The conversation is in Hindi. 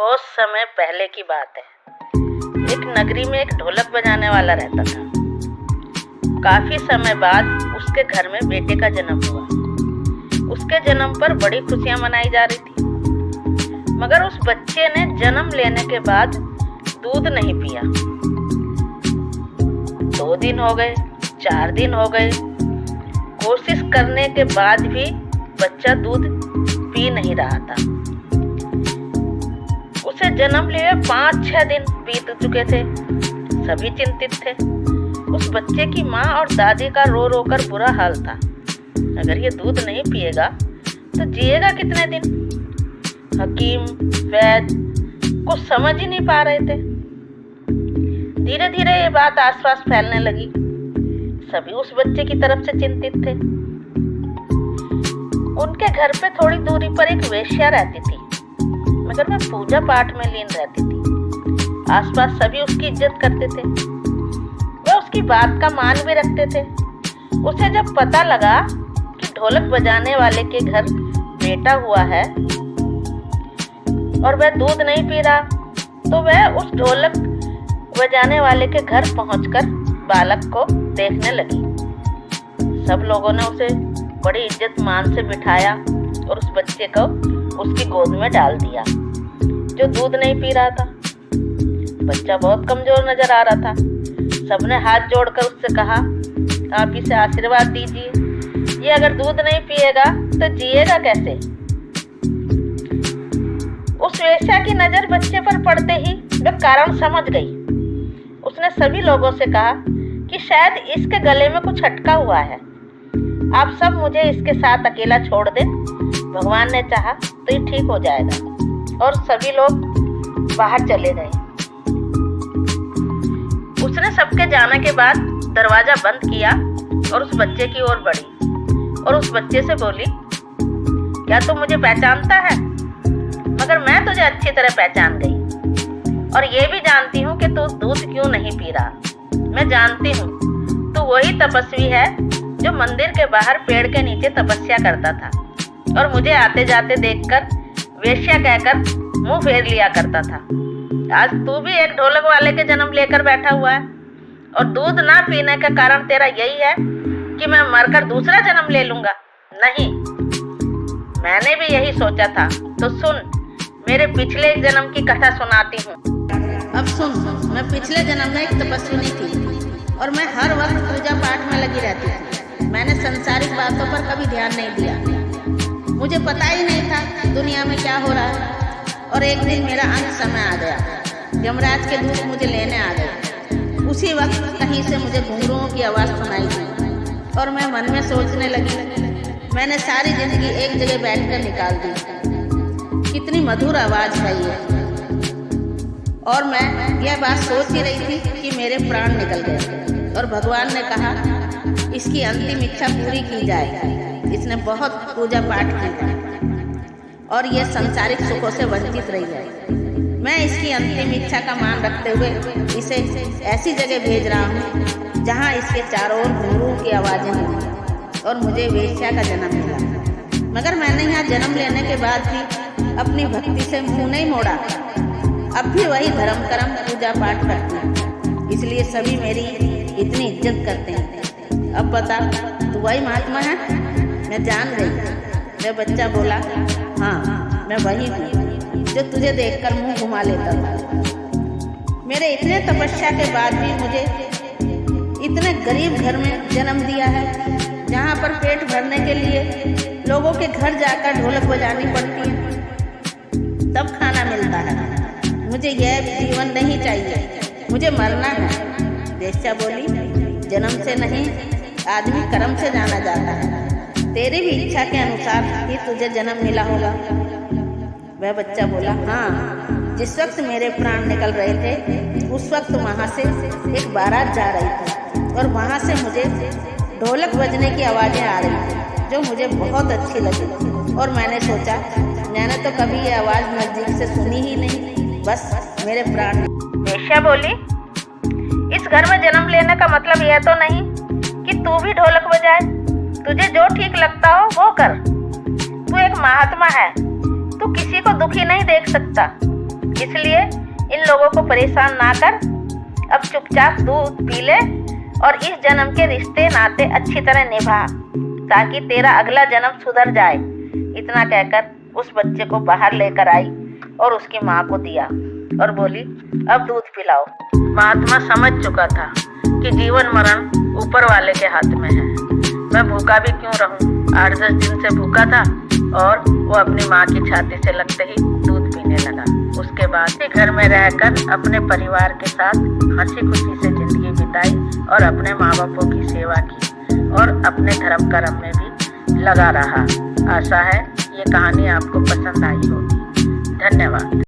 बहुत समय पहले की बात है। एक नगरी में एक ढोलक बजाने वाला रहता था। काफी समय बाद उसके घर में बेटे का जन्म हुआ। उसके जन्म पर बड़ी खुशियां मनाई जा रही थी, मगर उस बच्चे ने जन्म लेने के बाद दूध नहीं पिया। 2 दिन हो गए, 4 दिन हो गए, कोशिश करने के बाद भी बच्चा दूध पी नहीं रहा था। उसे जन्म लिए 5-6 दिन बीत चुके थे। सभी चिंतित थे। उस बच्चे की माँ और दादी का रो रो कर बुरा हाल था। अगर ये दूध नहीं पिएगा तो जिएगा कितने दिन? हकीम, वैद्य कुछ समझ ही नहीं पा रहे थे। धीरे धीरे ये बात आसपास फैलने लगी। सभी उस बच्चे की तरफ से चिंतित थे। उनके घर पे थोड़ी दूरी पर एक वेश्या रहती थी, मगर वह पूजा पाठ में लीन रहती थी। आसपास सभी उसकी इज्जत करते थे। वह उसकी बात का मान भी रखते थे। उसे जब पता लगा कि ढोलक बजाने वाले के घर बेटा हुआ है और वह दूध नहीं पी रहा, तो वह उस ढोलक बजाने वाले के घर पहुंचकर बालक को देखने लगी। सब लोगों ने उसे बड़ी इज्जत मान से बिठाया और उस बच्चे को उसकी गोद में डाल दिया, जो दूध नहीं पी रहा था। बच्चा बहुत कमजोर नजर आ रहा था। सबने हाथ जोड़कर उससे कहा, आप इसे आशीर्वाद दीजिए। ये अगर दूध नहीं पिएगा तो जिएगा कैसे? उस वेश्या की नजर बच्चे पर पड़ते ही वह कारण समझ गई। उसने सभी लोगों से कहा कि शायद इसके गले में कुछ अटका हुआ है। आप सब मुझे इसके साथ अकेला छोड़ दें। भगवान ने चाहा तो ये ठीक हो जाएगा। और सभी लोग बाहर चले गए। उसने सबके जाने के बाद दरवाजा बंद किया और उस बच्चे की ओर बढ़ी और उस बच्चे से बोली, क्या तू मुझे पहचानता है? मगर मैं तुझे अच्छी तरह पहचान गई और ये भी जानती हूँ कि तू दूध क्यों नहीं पी रहा। मैं जानती हूँ तू वही तपस्वी है जो मंदिर के बाहर पेड़ के नीचे तपस्या करता था और मुझे आते जाते देखकर वेश्या कहकर मुंह फेर लिया करता था। आज तू भी एक ढोलक वाले के जन्म लेकर बैठा हुआ है और दूध ना पीने का कारण तेरा यही है कि मैं मरकर दूसरा जन्म ले लूंगा। नहीं, मैंने भी यही सोचा था। तो सुन, मेरे पिछले जन्म की कथा सुनाती हूँ। अब सुन, मैं पिछले जन्म में एक तपस्विनी थी और मैं हर वक्त पूजा पाठ में लगी रहती थी। मैंने संसारिक बातों पर कभी ध्यान नहीं दिया। मुझे पता ही नहीं था दुनिया में क्या हो रहा है। और एक दिन मेरा अंत समय आ गया। यमराज के दूत मुझे लेने आ गए। उसी वक्त कहीं से मुझे घुंघरुओं की आवाज़ सुनाई दी और मैं मन में सोचने लगी, मैंने सारी जिंदगी एक जगह बैठकर निकाल दी। कितनी मधुर आवाज़ है ये। और मैं यह बात सोच ही रही थी कि मेरे प्राण निकल गए और भगवान ने कहा, इसकी अंतिम इच्छा पूरी की जाए। इसने बहुत पूजा पाठ की और यह सांसारिक सुखों से वंचित रही है। मैं इसकी अंतिम इच्छा का मान रखते हुए इसे ऐसी जगह भेज रहा हूँ जहाँ इसके चारों ओर घुंघरुओं की आवाज़ें हों और मुझे वेश्या का जन्म मिला। मगर मैंने यहाँ जन्म लेने के बाद भी अपनी भक्ति से मुँह नहीं मोड़ा। अब भी वही धर्म कर्म पूजा पाठ करती हूँ, इसलिए सभी मेरी इतनी इज्जत करते हैं। अब बता, तू वही महात्मा है? मैं जान गई। वह बच्चा बोला, हाँ, मैं वही हूँ जो तुझे देखकर मुंह घुमा लेता था। मेरे इतने तपस्या के बाद भी मुझे इतने गरीब घर में जन्म दिया है, जहाँ पर पेट भरने के लिए लोगों के घर जाकर ढोलक बजानी पड़ती है, तब खाना मिलता है। मुझे यह जीवन नहीं चाहिए, मुझे मरना है। वेश्या बोली, जन्म से नहीं, आदमी कर्म से जाना जाता है। तेरी भी इच्छा के अनुसार ही तुझे जन्म मिला होगा। वह बच्चा बोला, हाँ, जिस वक्त मेरे प्राण निकल रहे थे उस वक्त वहाँ से एक बारात जा रही थी और वहाँ से मुझे ढोलक बजने की आवाज़ें आ रही थी, जो मुझे बहुत अच्छी लगी। और मैंने सोचा, मैंने तो कभी ये आवाज़ नज़दीक से सुनी ही नहीं, बस मेरे प्राण। वेश्या बोली, इस घर में जन्म लेने का मतलब यह तो नहीं कि तू भी ढोलक बजाए। तुझे जो ठीक लगता हो वो कर। तू एक महात्मा है, तू किसी को दुखी नहीं देख सकता। इसलिए इन लोगों को परेशान ना कर, अब चुपचाप दूध पी ले और इस जन्म के रिश्ते नाते अच्छी तरह निभा ताकि तेरा अगला जन्म सुधर जाए। इतना कहकर उस बच्चे को बाहर लेकर आई और उसकी माँ को दिया और बोली, अब दूध पिलाओ। महात्मा समझ चुका था कि जीवन मरण ऊपर वाले के हाथ में है। मैं भूखा भी क्यों रहूं? 8-10 दिन से भूखा था और वो अपनी माँ की छाती से लगते ही दूध पीने लगा। उसके बाद घर में रहकर अपने परिवार के साथ हंसी खुशी से जिंदगी बिताई और अपने माँ बापों की सेवा की और अपने धर्म कर्म में भी लगा रहा। आशा है ये कहानी आपको पसंद आई होगी। धन्यवाद।